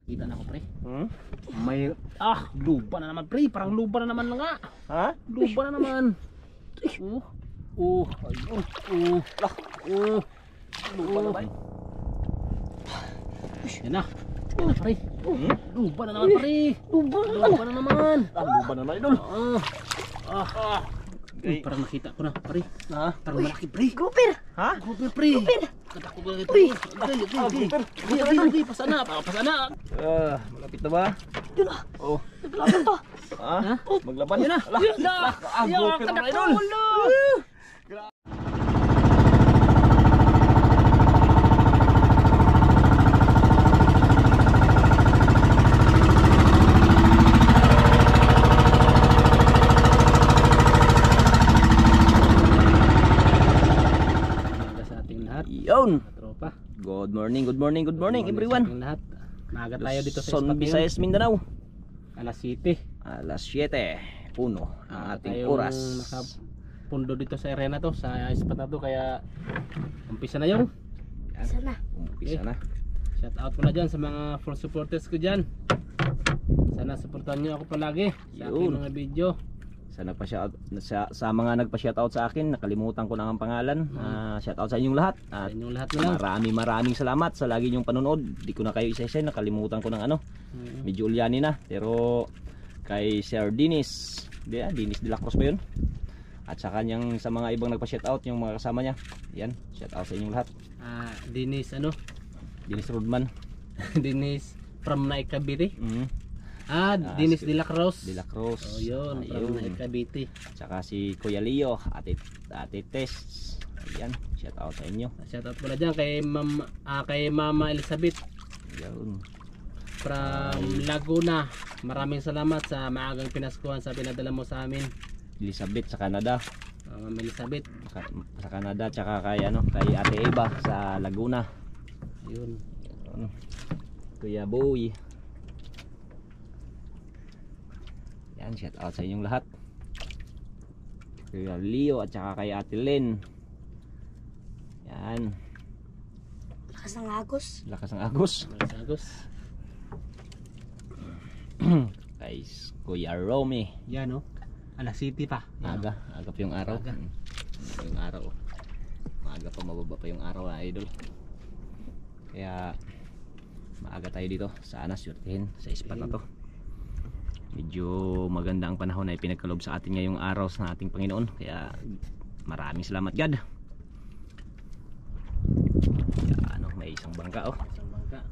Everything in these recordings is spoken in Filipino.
Kita na ako pre. Hmm? May lupa na naman pre, parang lupa na naman nga. Ha? Lupa na naman. Ayun. Lupa na naman. Yan na. Yan na pre. Lupa na naman pre. Lupa na naman. Lupa na naman idol. Parang nakita ko na pre. Ha? Parang malaki pre. Gupir! Ha? Gupir pre. Katakot ko lang ito. Gupir. Pasana. Malapit na ba? Yun ah! Oh. Naglaban pa! Ha? Maglaban. Yan na. Gupir na idol. Yun. Tropa. Good morning everyone. Sa lahat. Maaga tayo dito sa Son spot Visayas, Mindanao. Alas 7. Alas 7 puno ang ating tayong oras. Nakapundo dito sa area na to, sa spot na to, kaya umpisa na yung. Sana. Umpisa na. Shout out ko na dyan sa mga full supporters ko dyan. Sana supportan nyo ako palagi sa aking Yun. mga video. Sa mga nagpa-shoutout sa akin, nakalimutan ko na ang pangalan. Shoutout sa inyong lahat. Sa At inyong lahat na lang. maraming salamat sa lagi niyong panonood. Di ko na kayo isa-isa, nakalimutan ko ng medyo ulyani na. Pero kay Sir Dinis, Dinis de la Cruz ba yun? At sa kanyang sa mga ibang nagpa-shoutout, yung mga kasama niya. Yan, shoutout sa inyong lahat. Dinis Dinis Rodman. Dinis from Naikabiti. si Dinis de la Cruz. De la Cruz. Oh yun, from Naikabiti. Tsaka si Kuya Leo, Ate Tess. Ayan, shoutout sa inyo. Shout out muna dyan kay Mama Elizabeth Yun. from Laguna. Maraming salamat sa maagang pinaskuhan sa pinadala mo sa amin, Elizabeth sa Canada. Mama Elizabeth. Sa Canada, tsaka kay Ate Eva sa Laguna. Yun. Kuya Boy. Yan, shout out sa inyong lahat. Kuya Leo at saka kay Ate Len. Yan. Lakas ng agos. Lakas ng agos. Agos. Kay Kuya Romy. Yan o. Alas City pa. Aga pa yung araw. Aga. Yung araw. Maaga pa, mababa pa yung araw, idol. Kaya maaga tayo dito. Sana swertihin sa spot na to. Medyo maganda ang panahon ay pinagkaloob sa atin ngayong araw sa ating Panginoon. Kaya maraming salamat God. Kaya may isang bangka Isang bangka.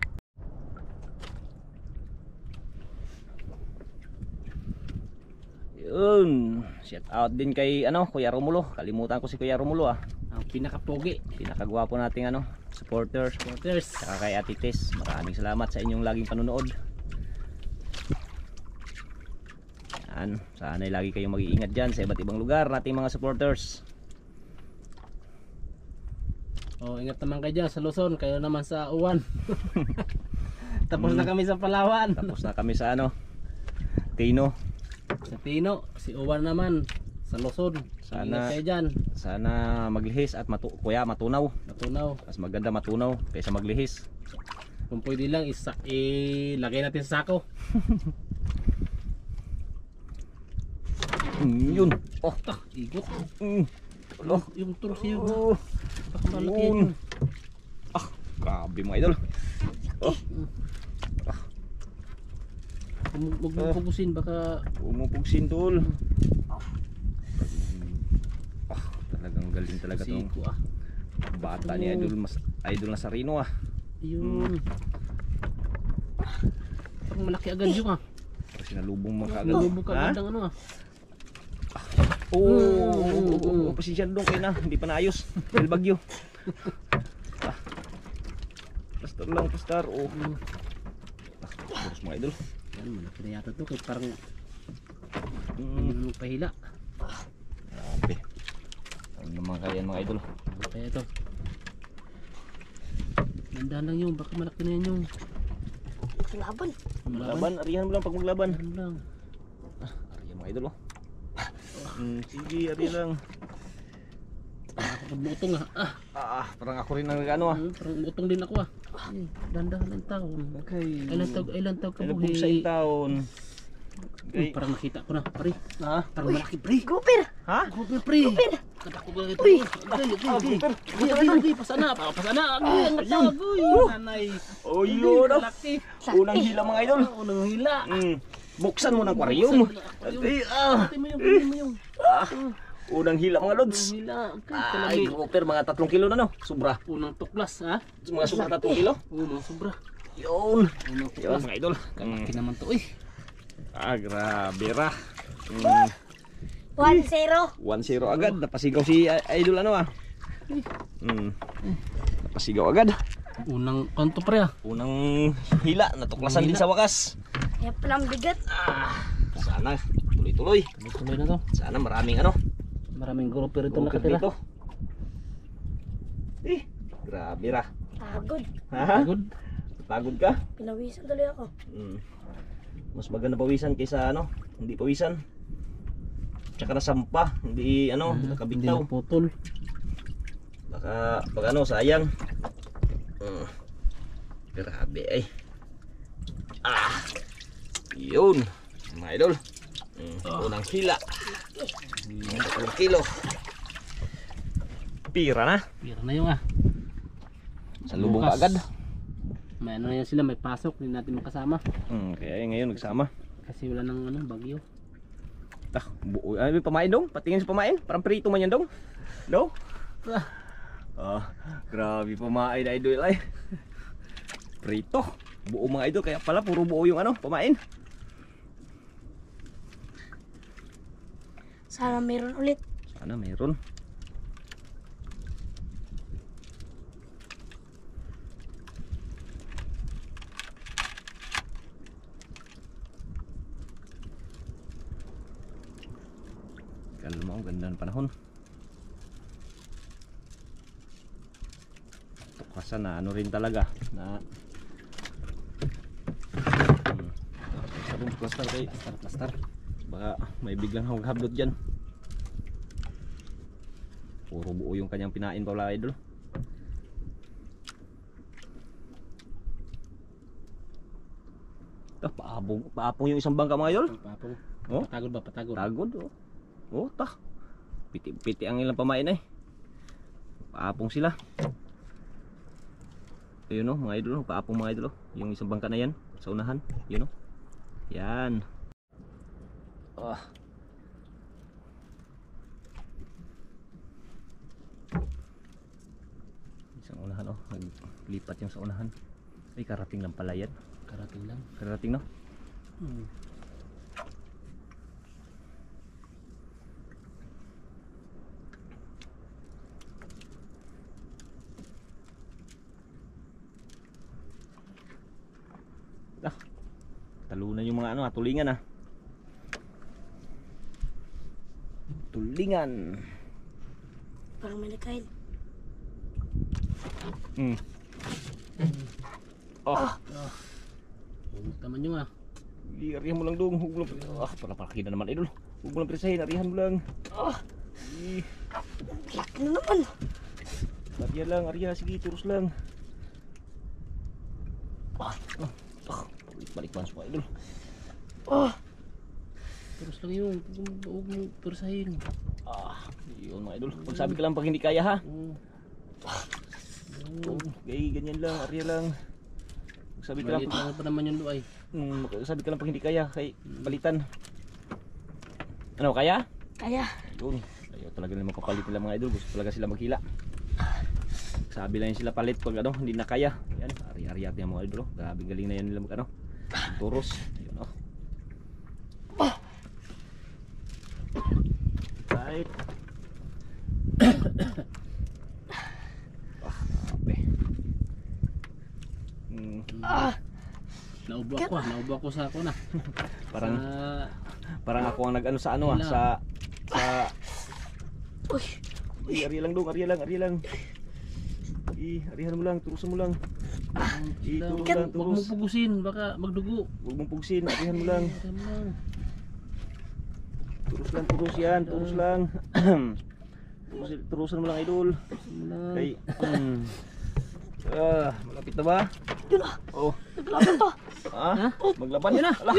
Yun. Shout out din kay Kuya Romulo. Kalimutan ko si Kuya Romulo Ang pinakapogi. Pinakagwapo nating supporters. Saka kay Ate Tess. Maraming salamat sa inyong laging panonood. Sana ay lagi kayong mag-iingat dyan sa iba't ibang lugar nating mga supporters. Ingat naman kayo dyan sa Luzon. Kayo naman sa Uwan. Tapos na kami sa Palawan. Tapos na kami sa Tino. Sa Tino. Si Uwan naman sa Luzon. Ingat kayo dyan. Sana maglihis at kuya matunaw. Mas maganda matunaw kaysa maglihis. Kung pwede lang ilagay natin sa sako. Yun. Igot. Yung turos yun. Baka malaki yun. Grabe mga idol. Huwag mo pugusin, baka umupugsin tol. Talagang galing talaga tong bata ni Idol Nazareno. Yun. Parang malaki agad yung Kasi nalubong mo kaagad. Nalubong ka agad ang pasensya doon kayo na, hindi pa naayos dahil bagyo. Pastor lang, pastor. Terus mga idol. Yan, malaki na yata to, kahit parang pahila. Grabe. Ano naman kaya mga idol? Kaya ito, nandahan lang yung, baka malaki na yan yung Laban. Arihan mo lang pag maglaban. Ano lang. Arihan mga idol. Sige, arihan lang. Nakakapagmutong Parang ako rin ang Parang utong din ako Dandahan ng taon. Okay. Ilan taon ka Ilan buhi? sa taon. Okay. Parang nakita ko na, pre. Ha? Parang malaki, pre. Gupir! Ha? Gupir, pre. Kadako ka ito. Okay. Pasana. Pasana. Ang tagoy. Nanay. Oh, yun. Malaki. Unang hila mga idol. Unang hila. Buksan mo ng aquarium. Ate mo yung. Unang hila mga lods. Unang hila. Ay, grouper, mga 3 kilo na no. Sobra. Unang tuklas, ha? Mga sobra 3 kilo. Unang sobra. Yun. Unang Yun tuklas. mga idol. Kalaki naman to, eh. Grabe ra. 1-0. 1-0 agad. Napasigaw si idol ano ah. Napasigaw agad. Unang kanto, pre, ah. Unang hila. Natuklasan din sa wakas. Kaya palang bigat. Sana tuloy-tuloy. Tuloy na to. Sana maraming ano. Maraming grouper ito Bukid nakatira. dito. Grabe ra. Pagod. Ha? Good. Pagod ka? Pinawisan tuloy ako. Mas maganda pawisan kaysa ano, hindi pawisan. Tsaka nasampa, hindi ano, Hindi nakabitaw. naputol. Baka pag ano, sayang. Grabe ay. Yun, mga idol. Unang hila. 3 kilo. Pira na. Pira na yung, ah. Sa lubong Bukas. agad. May ano yan sila, may pasok. Hindi natin makasama. Kaya ngayon nagsama. Kasi wala nang ano, bagyo. Buo. Ay, may pamain dong. Patingin sa pamain. Parang prito man yan dong. No? Grabe pamain na idol ay. Prito. Buo mga idol. Kaya pala puro buo yung ano, pamain. Sana meron ulit. Sana meron. Kalma, ang ganda ng panahon. Tukasan na ano rin talaga na sabong plaster kay plaster. Baka may biglang habdot dyan. Puro buo yung kanyang pinain pa wala idol. Paapong yung isang bangka mga idol. Papong. Oh? Patagod ba? Patagod. Tagod oh. Oh, piti ang ilang pamain eh. Paapong sila. Ayun oh, mga idol, paapong mga idol oh. Yung isang bangka na yan, sa unahan. Yun oh. Yan. Isang unahan oh, naglipat yung sa unahan. Ay, karating lang pala yan. Karating lang. Karating no? Talunan yung mga ano, tulingan ah. Tulingan. Parang may nakain. Huwag naman yung, ah. Arihan mo lang dong, huwag mo lang. Pala palaki na naman idol. Huwag mo lang presahin, arihan mo lang. Laki na naman. Arya lang, arya, sige, turos lang. Balik pa sa idol. Terus lang yung, huwag mong persahin. Yun mga idol. Pag sabi ka lang pag hindi kaya ha. Okay, ganyan lang, arya lang. Pag sabi ka lang Maliit lang pa naman yung luay. sabi ka lang pag hindi kaya, kay palitan. Ano, kaya? Kaya. Yun. Ayaw talaga nila magpapalit nila mga idol. Gusto talaga sila maghila. Sabi lang sila palit pag ano, hindi na kaya. Yan, ari-ari yung mga idol. Grabe galing na yan nila mag ano. Turos. Ayun oh. Right. Grabe. Naubo ako sa ako na. Parang ako ang nag-ano sa ano sa Uy. Ari lang dong, ari lang. Arihan mo lang, turusan mo lang. Huwag mong pugusin, baka magdugo. Huwag mong pugsin, arihan mo lang. Turus yan, turus lang. Turusan mo lang idol. Kay Malapit na ba? Yun ah. Oh. Naglaban pa. Ha? Maglaban yun na. Ala.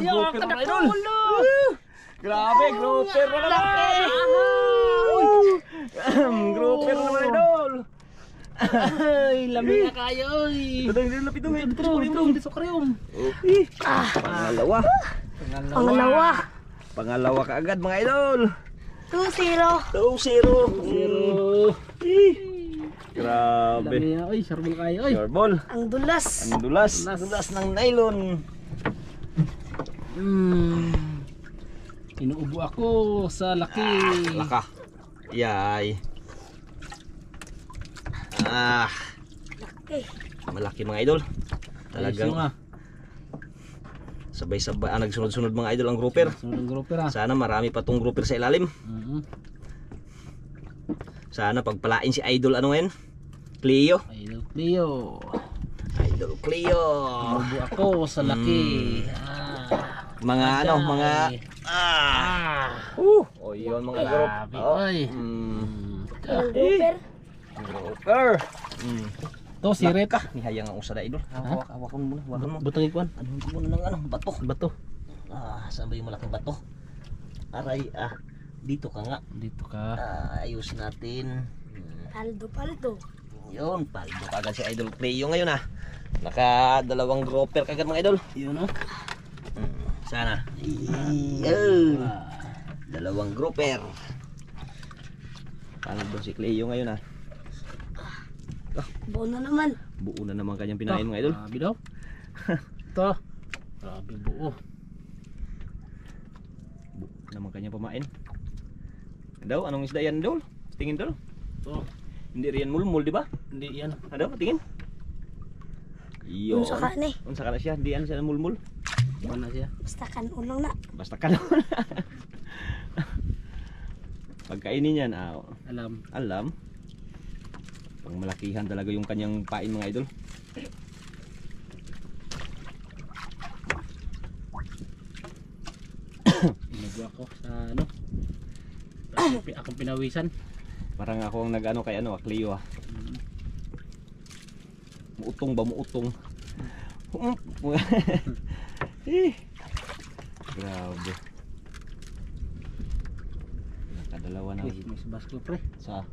Grouper mga idol. Grabe, grouper na naman. Grouper na naman idol. Ay, lamig na kayo. Lapit doon. Dito sa karyom. Pangalawa. Pangalawa ka agad mga idol. 2-0. 2-0. Grabe. Lamig na. Ay, sarbol kayo. Ay. Sharball. Ang dulas. Ang dulas ng nylon. Inuubo ako sa laki. Laka. Yay. Laki. Malaki mga idol. Talagang sabay-sabay nagsunod-sunod mga idol ang grouper. Sunod ang grouper ah. Sana marami pa tong grouper sa ilalim. Sana pagpalain si idol ano ngayon? Cleo. Idol Cleo. Idol Cleo. Inuubo ako sa laki. Mga ano, mga oh, yun mga Grabe. Ay. Ang grouper. Grouper. To sirit. Nihayang ang usa da idol. Hawakan mo muna, hawakan mo. Butang ikuan. Ano mo na ng ano, bato. Bato. Saan ba yung malaking bato? Aray, dito ka nga. Dito ka. Ayusin natin. Paldo. Yun, paldo kagad si Idol Cleo ngayon Naka dalawang grouper kagad mga idol. Yun oh. Sana. Dalawang grouper. Paldo si Cleo ngayon Buo na naman. Buo na naman kanyang pinain mga idol. Grabe daw. Ito. Grabe buo. Buo naman kanyang pamain. Daw, anong isda yan Dol? Tingin Dol? Ito. Hindi riyan mulmul di ba? Hindi yan. Daw, tingin. Iyo. Unsa ka ni? Unsa ka na siya? Hindi yan siya mulmul. Mana siya? Basta kan ulang na. Basta ka naman. Pagkainin yan, alam. Pang malakihan talaga yung kanyang pain mga idol. Inago ako sa ano. Akong pinawisan. Parang ako ang nag-ano kay Cleo Muutong ba muutong? Grabe. Nakadalawa na. May subas ko pre. Sa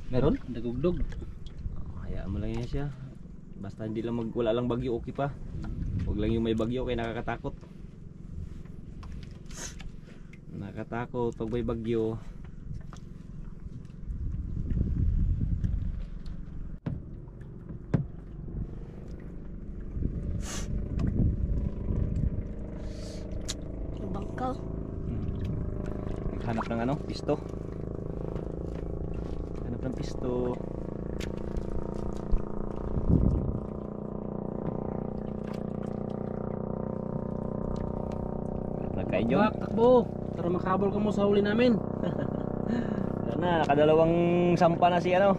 meron? Dagugdog. Hayaan mo lang yan siya. Basta hindi lang wala lang bagyo okay pa. Huwag lang yung may bagyo kaya nakakatakot. Nakatakot pag may bagyo. Yung bangkaw. Hanap ng pisto. Hanap ng pisto. Nagkain yun. Takbo. Para makabol ka mo sa huli namin. Nakadalawang sampa na si Yun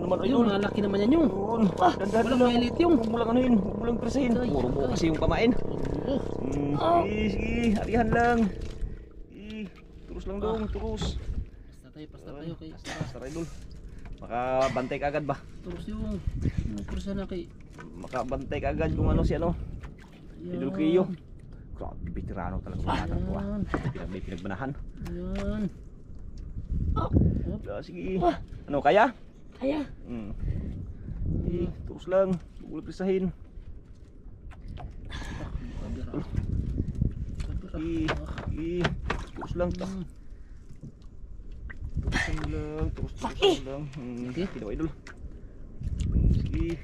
naman Ayun, malaki naman yan yung. Yun. Walang mailit yung. Huwag mo lang anuhin, huwag mo lang presahin. Puro mo kasi yung pamain. Sige, harihan lang. Turus lang dong, turus. Basta tayo kay Basta idol. Makabantay ka agad ba? Turus yung. Kursa na kay. Makabantay ka agad kung si Idol Cleo. Grabe, veterano talaga mga ko May pinagbanahan. Ayan. Sige. Ano, kaya? Kaya. Turus lang, huwag mo lang presahin. Sige, turus lang. Turus lang. Sige daw idol. Sige.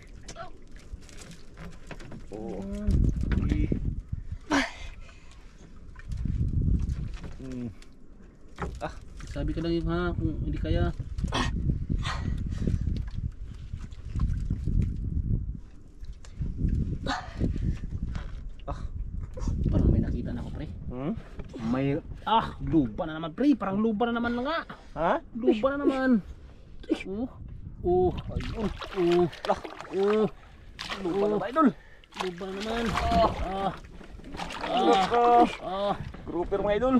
Sige. Sabi ka lang yung kung hindi kaya. Parang may nakita na ako pre. May lupa na naman pre, parang lupa na naman nga. Ha? Lupa na naman. Ayun. Lupa na ba idol? Lupa na naman. Grouper mga idol.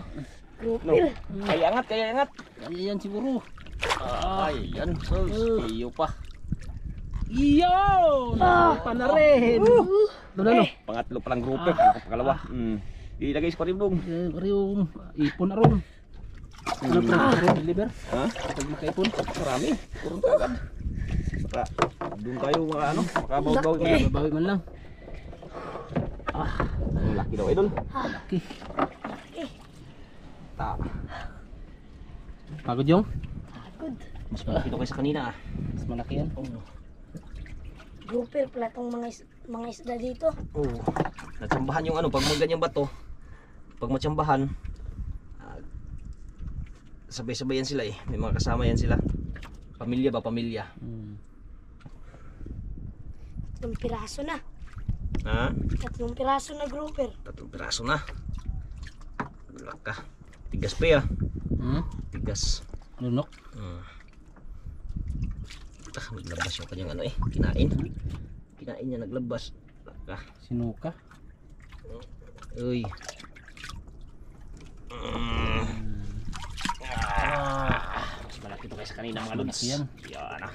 No. Grouper. Kaya angat, kaya angat. Kaya yan siguro. Ay, yan. Iyo pa. Iyo! Pa na rin. Doon ano? Pangatlo palang grouper, pangalawa. Ilagay sa paribong. Yung ipon na ron. Ano pa rin deliver? Ha? Pag makaipon. Marami. Purong kagad. Baka doon tayo makabaw-baw. Babawi man lang. Ang laki daw, idol. Laki. Ta. Pagod yung? Good. Mas malaki daw kaysa kanina ah. Mas malaki yan. Grouper pala tong mga isda dito. Oo. Natsambahan yung pag may ganyang bato. Pag matsambahan, sabay-sabay yan sila eh. May mga kasama yan sila. Pamilya ba? Pamilya. 3 piraso na. Ha? 3 piraso na grouper. 3 piraso na. Laka. Tigas pa ya. Tigas. Lunok. Naglabas yung kanyang kinain. Kinain niya, naglabas. Laka. Sinuka. Uy. Mas malaki ito kaysa kanina mga lods. Yan. Yan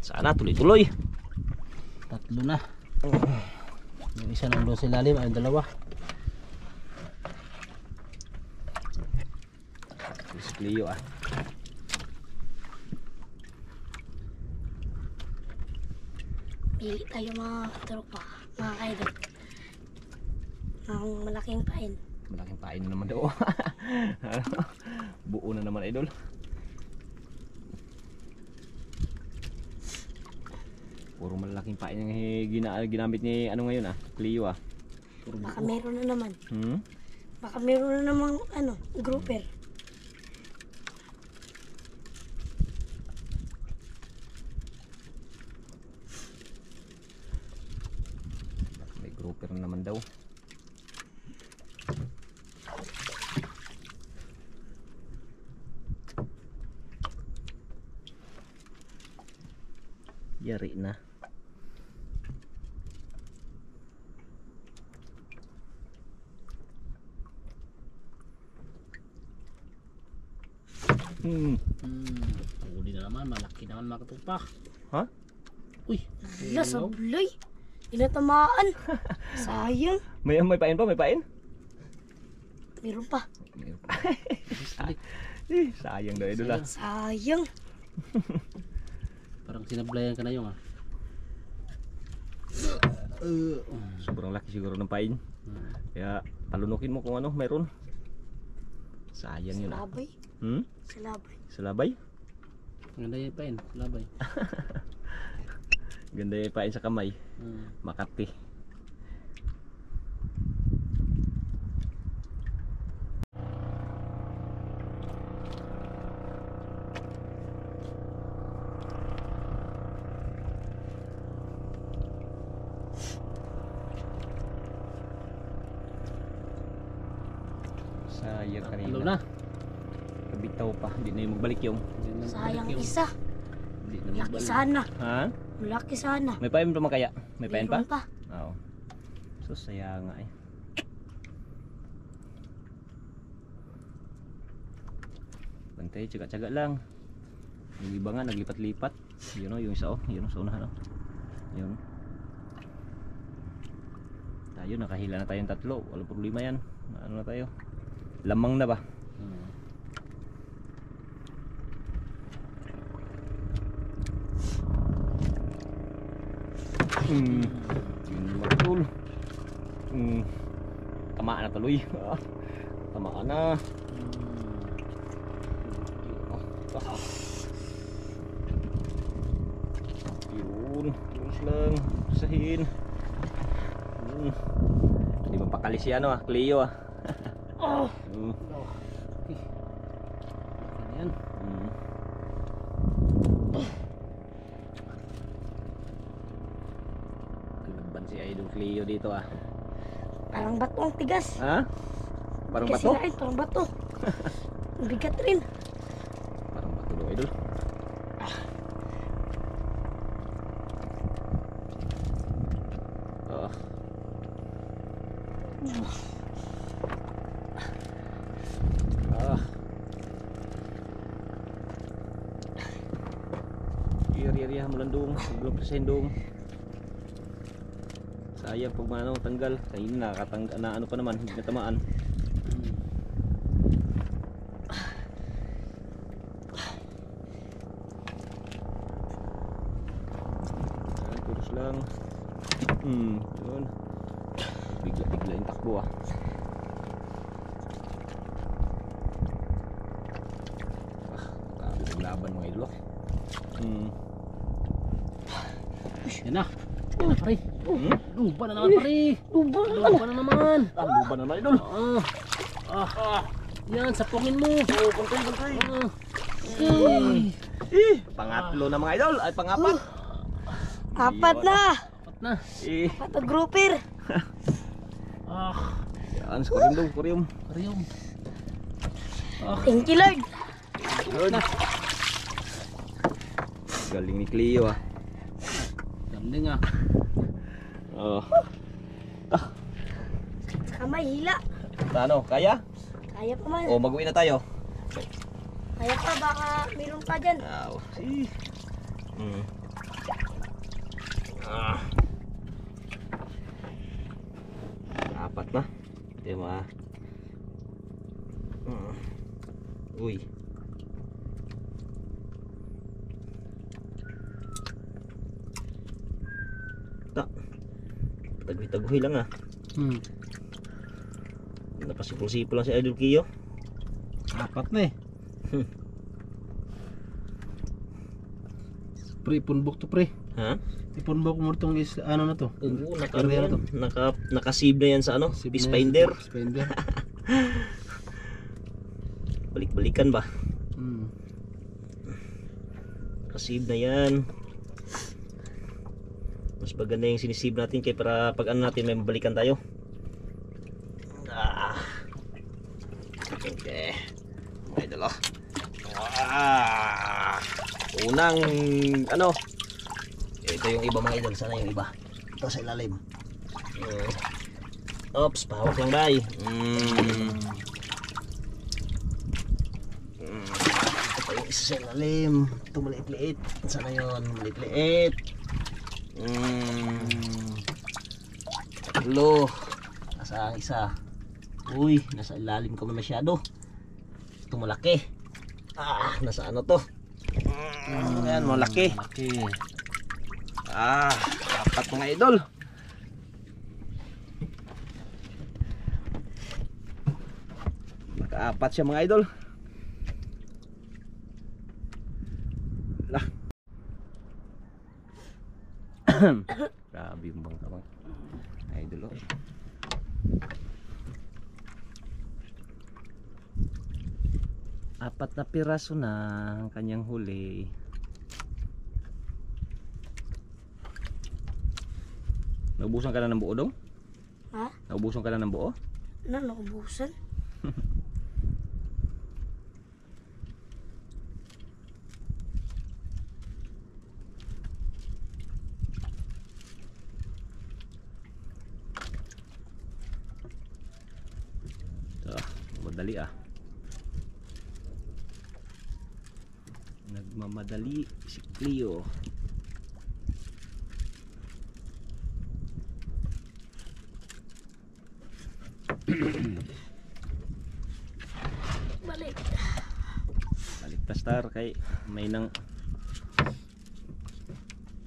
sana tuloy-tuloy. 3 na. Yung isa nang doon sa ilalim, ay 2. Si Cleo Pili tayo mga tropa, mga kaidol. Ang malaking pain. Malaking pain na naman daw. Buo na naman, idol. Puro malaking pain yung ginamit ni ngayon Cleo Baka meron na naman. Baka meron na namang grouper. May grouper na naman daw. Yari na. Huli na naman, malaki naman mga katupa. Ha? Uy, Hala, sablay. Inatamaan. Sayang. May pain pa, may pain? Meron pa. Sayang daw, idol Sayang. parang sinablayan ka na yung Sobrang laki siguro ng pain. Kaya palunukin mo kung mayroon. Sayang yun Salabay. Salabay. Salabay? Ganda yung pain, labay. Ganda yung pain sa kamay. Makati. Sayang Tatlo kanina. na. Kabitaw pa. Hindi na yung magbalik yung. Sayang isa. Hindi na Laki magbalik. sana. Ha? Laki sana. May pain pa kaya? May pain pa? Meron pa. Oo. So saya nga eh. Bantay, tsaga-tsaga lang. Yung iba nga naglipat-lipat. Yun yung isa yun sa unahan Yun. Tayo nakahila na tayong 3. Walang problema yan. Ano na tayo? Lamang na ba? Yun matul. Tamaan na tuloy. Tamaan na. Yun, terus lang sahin. Hindi mapakali si Cleo Yan. Kalaban si Idol Cleo dito Parang bato ang tigas. Ha? Parang Kasi bato? parang bato. Bigat rin. Parang bato daw, Idol. iri-irihan mo lang doon. Belum persen doon. Sayang pag ano, tanggal. Kainin na, na ano pa naman, hindi na tamaan. Terus lang. Yun. Bigla-bigla yung takbo ah. Naglaban mga idol. Yan na. Yan na pare. Lupa na naman pare. Lupa na naman. Lupa na naman idol. Yan, sapungin mo. Pantay. Pangatlo na mga idol. Ay pangapat. Apat na! Apat na. Pato grouper! Yan, sa kurium. Karyom. Thank you Lord! Good. Galing ni Cleo ah. Galing ah. Saka may hila. Ano, kaya? Kaya pa man. O mag-uwi na tayo. Kaya pa, baka meron pa dyan. Apat na. Diba? Uy. Taguhi lang ah. Napasipul-sipul lang si Idol Kiyo. Apat na eh. Pre, punbok to pre. Ha? Ipunbok mo itong ano na to. Oo, Area na to. Naka-save na yan sa ano? Save Fish na yan, finder. Fish finder. Balik-balikan ba? Naka-save na yan. Mas maganda yung sinisave natin kaya para pag ano natin may mabalikan tayo. Okay. May dala. Unang ano? Ito yung iba mga idol. Sana yung iba. Ito sa ilalim. Oops, pahawak lang bay. Ito yung isa sa ilalim. Ito maliit-liit. Sana yun? Maliit-liit. Tatlo. Nasa ang isa. Uy, nasa ilalim ka man masyado. Ito malaki. Nasa ano to? Ayan, malaki. Apat mga idol. Nakaapat siya mga idol. Lah. Grabe yung bangka mga idol oh. Apat na piraso na ang kanyang huli. Naubusan ka na ng buo dong? Ha? Naubusan ka na ng buo? Ano, naubusan? Madali nagmamadali si Cleo. Balik Tastar kay may nang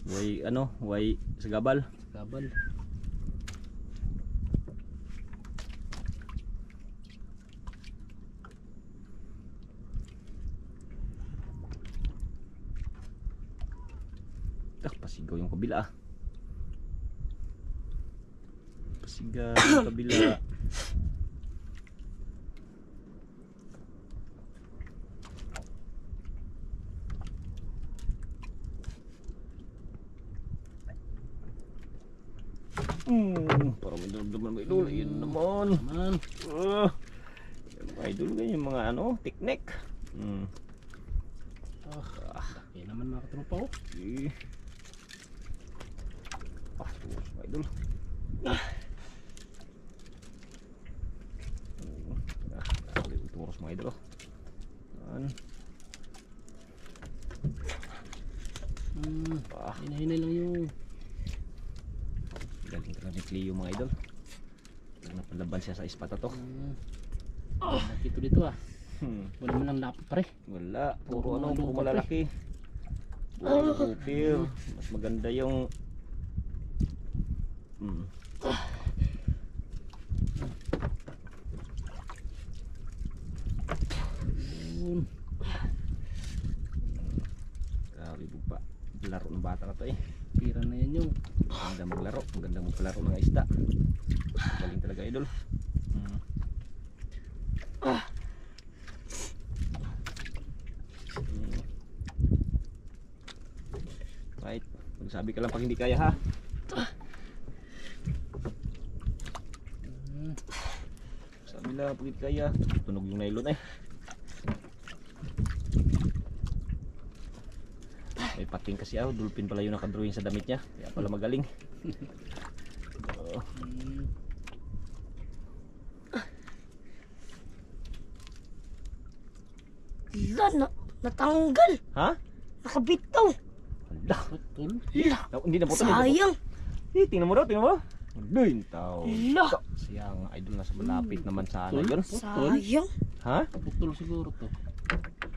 way sagabal. Pasigaw yung kabila. Pasigaw yung kabila. Para may daramdaman may idol. Yun naman. May idol ganyan mga ano, teknik. Yan naman mga katropa ko. Tuwas mga idol. Tuwas mga idol. Hinahinay lang yung Galing talaga ni Cleo mga idol. Napalaban siya sa ispat na to. Nakito dito ah. Wala man lang lapot pare. Wala, puro Puro puro lupa, malalaki. Puro kupir. Mas maganda yung Yun. grabe pa. Laro ng bata na to eh. Pira na yan yung. Maganda maglaro, maganda magpalaro ng isda. Galing talaga idol. Right, magsabi ka lang pag hindi kaya ha. Sabi lang pag hindi kaya, tunog yung nylon eh. May pating kasi dolphin pala yung nakadrawing sa damit niya. Kaya pala magaling. Natanggal. Ha? Nakabitaw. Hala. Putol. Hindi na putol. Sayang. Tingnan mo daw, tingnan mo. Doon tao. Hala. Siyang idol nasa malapit naman sana yun. Sayang. Ha? Putol siguro to.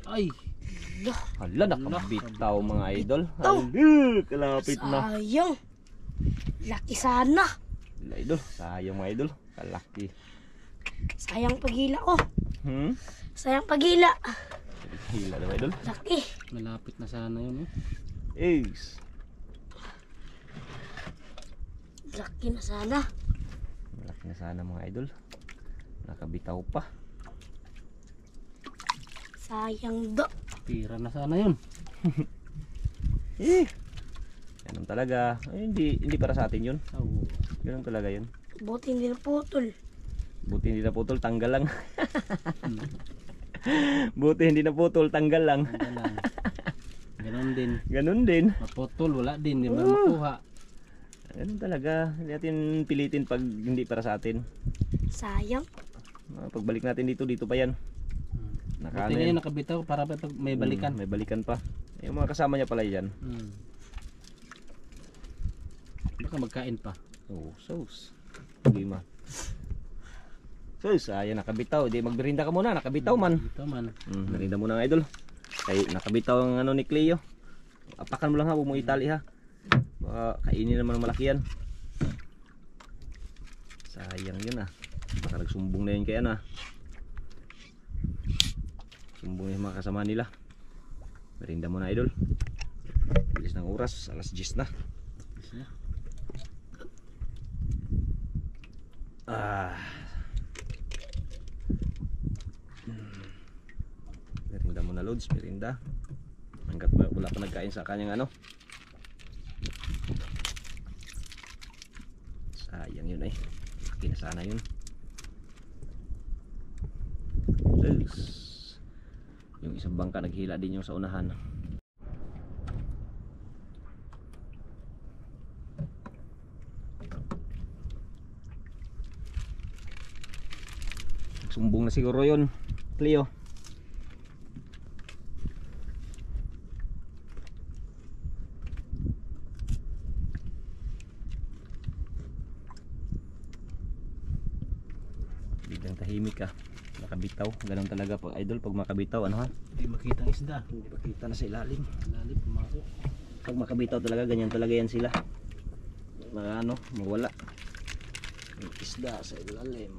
Ay. Hala, nakabitaw mga idol. Bitaw. Hala, kalapit na. Sayang. Laki sana. Hala, idol. Sayang mga idol. Kalaki. Sayang pagila ko. Sayang pagila. Hila daw idol. Laki. Malapit na sana yun eh. Ace. Laki na sana. Malaki na sana mga idol. Nakabitaw pa. Sayang do. Pira na sana yun. Ganun talaga. Ay, hindi para sa atin yun. Oo. Ganun talaga yun. Buti hindi na putol. Buti hindi na putol, tanggal lang. Buti hindi na putol, tanggal lang. Ganon din. Ganun din. Maputol, wala din. Hindi mo na makuha. Ganun talaga. Hindi natin pilitin pag hindi para sa atin. Sayang. Pagbalik natin dito pa yan. Buti nga yun nakabitaw para pag may balikan. May balikan pa. Yung mga kasama niya pala yan. Baka magkain pa. Oh, sauce. Lima. Sauce, ayan nakabitaw. Di magberinda ka muna, nakabitaw man. Ito man. Merinda muna ng idol. Ay, nakabitaw ang ano ni Cleo. Apakan mo lang ha, huwag mo itali ha. Kainin naman ng malaki yan. Sayang yun ah. Baka nagsumbong na yun kaya na. Sumbong yung mga kasama nila. Merinda muna idol. Bilis ng oras, alas 10 na. Merinda muna loads, merinda. Hanggat wala pa nagkain sa kanyang ano. Sayang yun eh. Laki na sana yun. Yung isang bangka naghila din yung sa unahan. Sumbong na siguro yun, Cleo. Biglang tahimik ka. Nakabitaw. Ganun talaga pag idol. Pag makabitaw, ano ha? Hindi makita ang isda. Hindi makita na sa ilalim. Lalim, pumasok. Pag makabitaw talaga, ganyan talaga yan sila. Ano, mawala. May isda sa ilalim.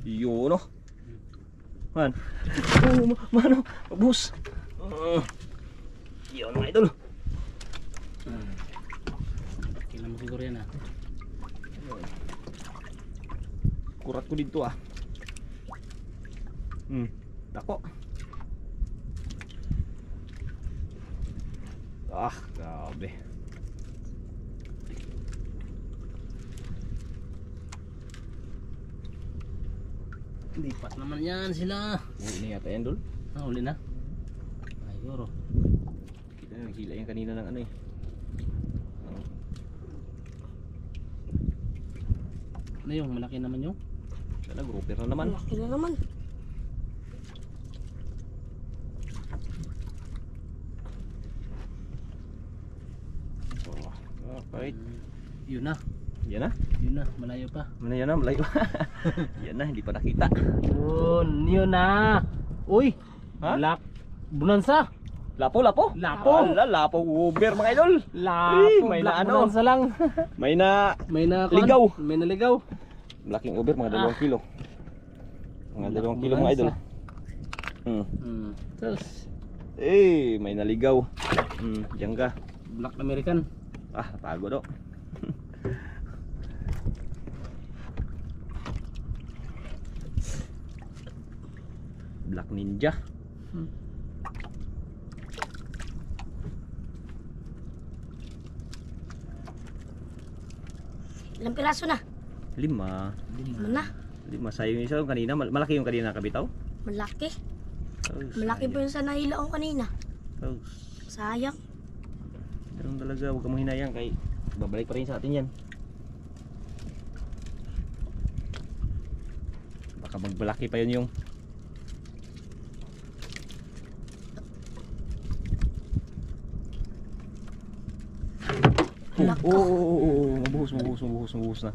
Yun oh. Man. Oh, mano, bus. Yun mga idol. Kailan mo siguro yan ah. Kurat ko dito ah. Dako. Ah, grabe. Lipat naman yan sila. Uli na yata yan dol. Uli na. Ay, siguro. Kita na naghila yan kanina ng ano eh. Ano yung malaki naman yung? Wala, grouper na naman. Malaki na naman. Okay. Yun na. Yan na. Yun na. Malayo pa. Yan na, malayo. Yan na, hindi pa nakita. Yun na. Uy. Ha? Black. Bonanza. Lapo. Lapo. Ala, lapo grouper mga idol. Lapo. May Black na ano. bonanza lang. May na May na ligaw. May naligaw. Malaking uber, mga 2 kilo. Mga 2 kilo mga idol. Tapos May naligaw. Diyan ka. Black American. Tago do. Black Ninja. Ilang piraso na? 5. Ano na? 5. Sayang yung isa yung kanina. Malaki yung kanina nakabitaw. Malaki. Oh, Malaki po yung sa nahila ko kanina. Oh, Sayang. ganun talaga. Huwag ka mo hinayang kay babalik pa rin sa atin yan. Baka magbalaki pa yun yung Oo, mabuhos na.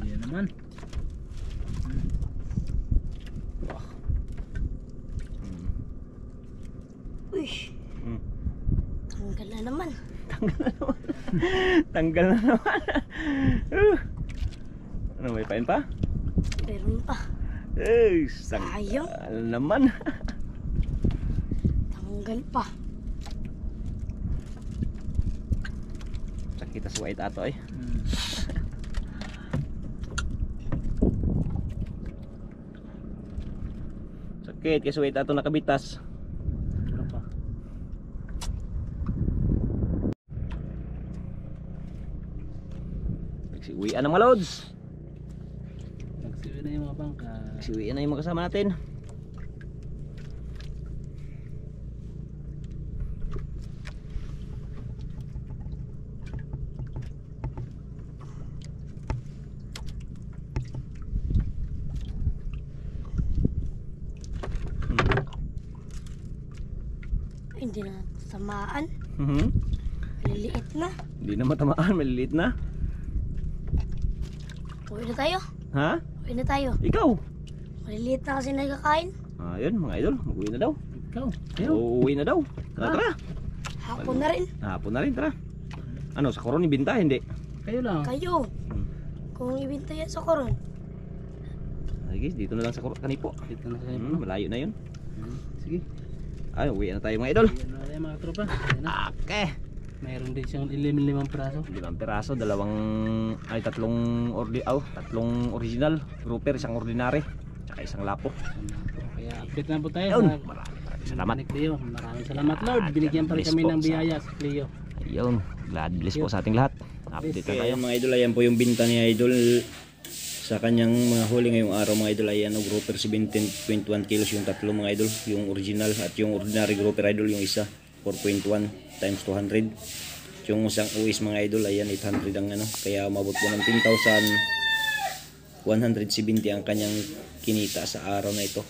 Yan naman. Uy. Tanggal na naman. Tanggal na naman. Ano, may pain pa? Meron pa. Sayang naman. Tanggal pa. Sakita sa white ato eh. Sakit kasi white ato nakabitas. Ano pa? Nagsiuwian ng mga lods. Nagsiwi na yung mga bangka. Nagsiuwian na yung mga kasama natin. Hindi na tamaan. Mhm. Maliliit na. Hindi na matamaan, maliliit na. Uwi na tayo. Ha? Uwi na tayo. Ikaw? Maliliit na kasi nagkakain. Ayun mga idol, mag-uwi na daw. Ikaw. Kayo. Uuwi na daw. Tara. Hapon na rin. Hapon na rin, tara. Ano, sa koron ibinta, hindi? Kayo lang. Kayo. Kung ibinta yan sa koron. Sige, dito na lang sa kanipo. Dito na kayo. Malayo na yun. Sige. Ay, uwi na tayo mga idol. Yan na yung mga tropa. Yan na. Okay. Mayroon din siyang 5 praso. 5 piraso, tatlong original grouper, isang ordinary, tsaka isang lapo. Kaya update na po tayo Yun. sa Maraming salamat. ni Cleo. Maraming salamat Lord. Binigyan pa rin Bless kami po ng sa- biyaya sa Cleo. Ayun, glad bless po sa ating lahat. Update na tayo. Mga idol, ayan po yung binta ni idol sa kanyang mga huli ngayong araw mga idol. Ayan, grouper 17.1 kilos yung tatlo mga idol, yung original at yung ordinary grouper idol yung isa 4.1 times 200. Yung isang uwis mga idol, ayan 800 ang ano, kaya umabot po ng 10,170 ang kanyang kinita sa araw na ito.